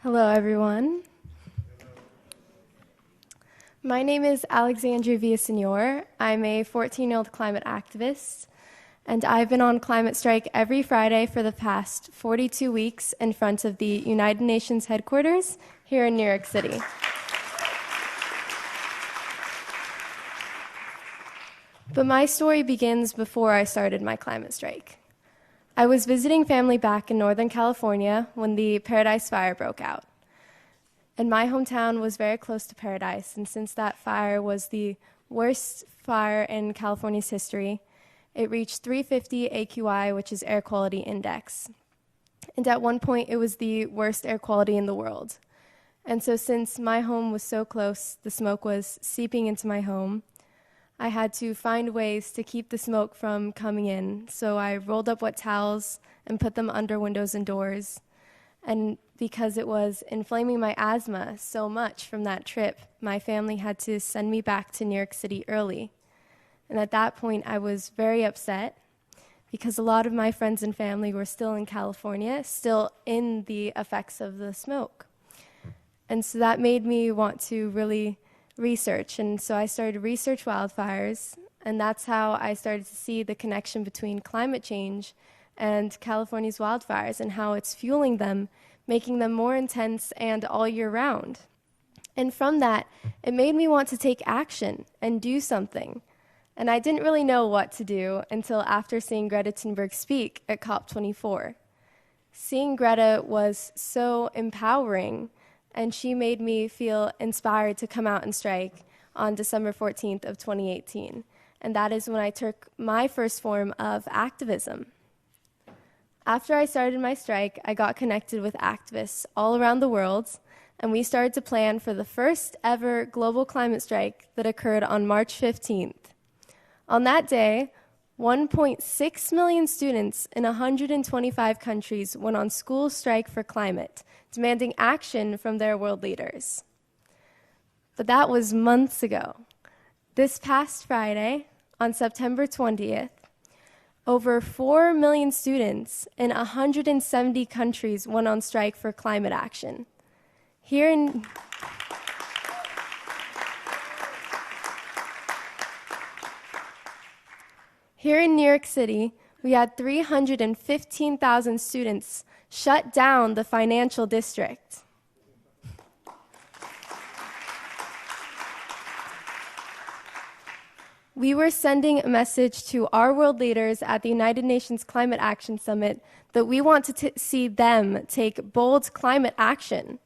Hello, everyone. My name is Alexandria Villaseñor. I'm a 14-year-old climate activist, and I've been on climate strike every Friday for the past 42 weeks in front of the United Nations headquarters here in New York City. But my story begins before I started my climate strike. I was visiting family back in Northern California when the Paradise Fire broke out. And my hometown was very close to Paradise, and since that fire was the worst fire in California's history, it reached 350 AQI, which is Air Quality Index. And at one point, it was the worst air quality in the world. And so since my home was so close, the smoke was seeping into my home, I had to find ways to keep the smoke from coming in. So I rolled up wet towels and put them under windows and doors. And because it was inflaming my asthma so much from that trip, my family had to send me back to New York City early. And at that point, I was very upset because a lot of my friends and family were still in California, still in the effects of the smoke. And so that made me want to really research. And so I started to research wildfires, and that's how I started to see the connection between climate change and California's wildfires and how it's fueling them, making them more intense and all year round. And from that, it made me want to take action and do something. And I didn't really know what to do until after seeing Greta Thunberg speak at COP24. Seeing Greta was so empowering, and she made me feel inspired to come out and strike on December 14th of 2018. And that is when I took my first form of activism. After I started my strike, I got connected with activists all around the world, and we started to plan for the first ever global climate strike that occurred on March 15th. On that day, 1.6 million students in 125 countries went on school strike for climate, demanding action from their world leaders. But that was months ago. This past Friday, on September 20th, over 4 million students in 170 countries went on strike for climate action. Here in New York City, we had 315,000 students shut down the financial district. We were sending a message to our world leaders at the United Nations Climate Action Summit that we want to see them take bold climate action.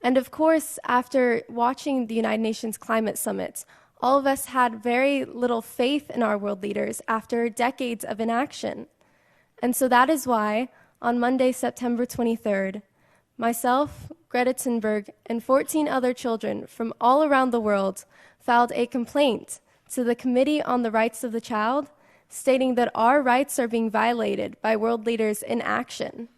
And of course, after watching the United Nations Climate Summit, all of us had very little faith in our world leaders after decades of inaction. And so that is why, on Monday, September 23rd, myself, Greta Thunberg, and 14 other children from all around the world filed a complaint to the Committee on the Rights of the Child, stating that our rights are being violated by world leaders in action.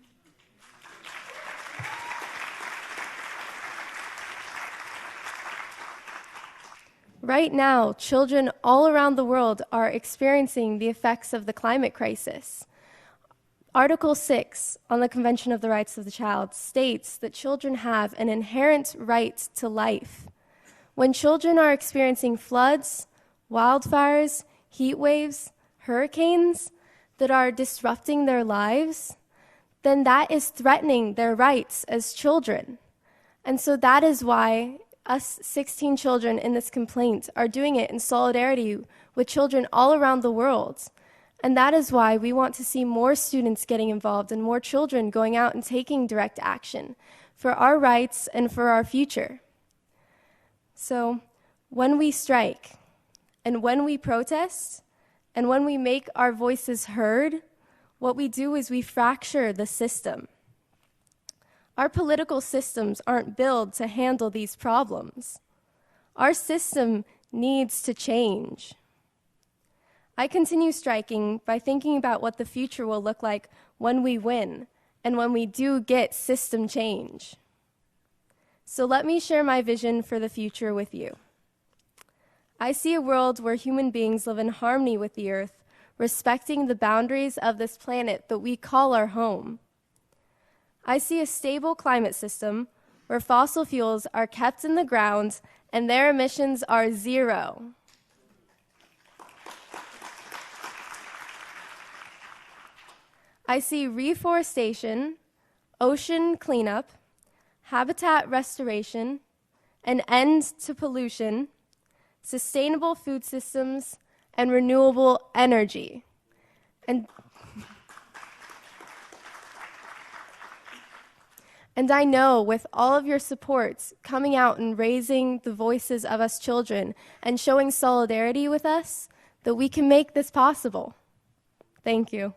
Right now, children all around the world are experiencing the effects of the climate crisis. Article 6 on the Convention of the Rights of the Child states that children have an inherent right to life. When children are experiencing floods, wildfires, heat waves, hurricanes that are disrupting their lives, then that is threatening their rights as children. And so that is why us 16 children in this complaint are doing it in solidarity with children all around the world. And that is why we want to see more students getting involved and more children going out and taking direct action for our rights and for our future. So when we strike and when we protest and when we make our voices heard, what we do is we fracture the system. Our political systems aren't built to handle these problems. Our system needs to change. I continue striking by thinking about what the future will look like when we win and when we do get system change. So let me share my vision for the future with you. I see a world where human beings live in harmony with the earth, respecting the boundaries of this planet that we call our home. I see a stable climate system where fossil fuels are kept in the ground and their emissions are zero. I see reforestation, ocean cleanup, habitat restoration, an end to pollution, sustainable food systems, and renewable energy. And I know with all of your supports coming out and raising the voices of us children and showing solidarity with us, that we can make this possible. Thank you.